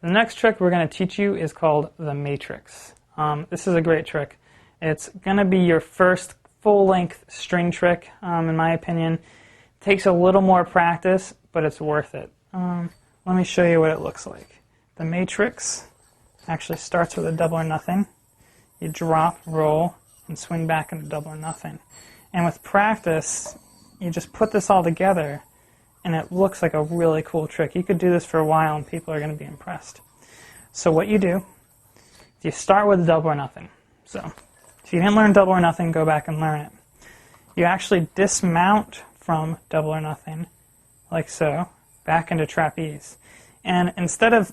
The next trick we're going to teach you is called the matrix. This is a great trick. It's going to be your first full-length string trick, in my opinion. It takes a little more practice, but it's worth it. Let me show you what it looks like. The matrix actually starts with a double or nothing. You drop, roll, and swing back into double or nothing. And with practice, you just put this all together, and it looks like a really cool trick. You could do this for a while, and people are going to be impressed. So what you do, you start with double or nothing. So if you didn't learn double or nothing, go back and learn it. You actually dismount from double or nothing, like so, back into trapeze. And instead of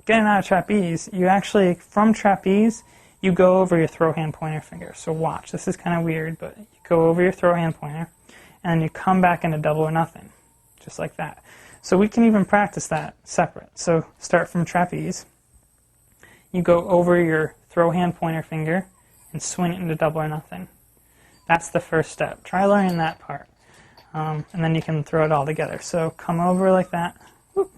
getting out of trapeze, you actually, from trapeze, you go over your throw hand pointer finger. So watch, this is kind of weird, but you go over your throw hand pointer, and then you come back into double or nothing, just like that. So we can even practice that separate. So start from trapeze. You go over your throw hand pointer finger and swing it into double or nothing. That's the first step. Try learning that part. And then you can throw it all together. So come over like that. Whoop.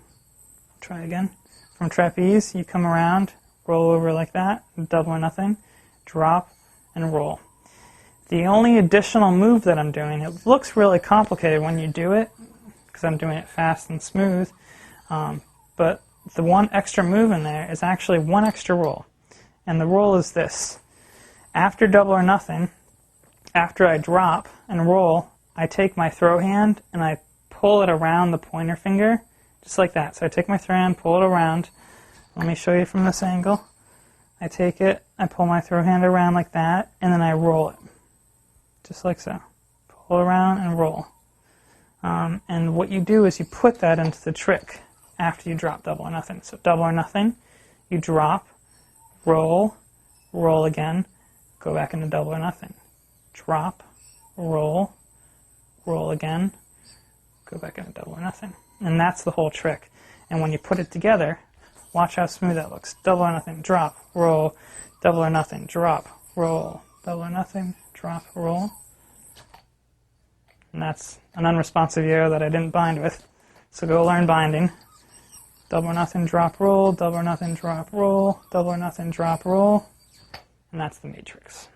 Try again. From trapeze, you come around, roll over like that, double or nothing, drop, and roll. The only additional move that I'm doing, it looks really complicated when you do it, because I'm doing it fast and smooth, but the one extra move in there is actually one extra roll. And the roll is this. After double or nothing, after I drop and roll, I take my throw hand and I pull it around the pointer finger, just like that. So I take my throw hand, pull it around. Let me show you from this angle. I take it, I pull my throw hand around like that, and then I roll it. Just like so. Pull it around and roll. And what you do is you put that into the trick after you drop double or nothing. So double or nothing, you drop, roll, roll again, go back into double or nothing. Drop, roll, roll again, go back into double or nothing. And that's the whole trick. And when you put it together, watch how smooth that looks. Double or nothing, drop, roll, double or nothing, drop, roll, double or nothing, drop, roll. And that's an unresponsive yo that I didn't bind with. So go learn binding. Double or nothing, drop, roll, double or nothing, drop, roll, double or nothing, drop, roll. And that's the matrix.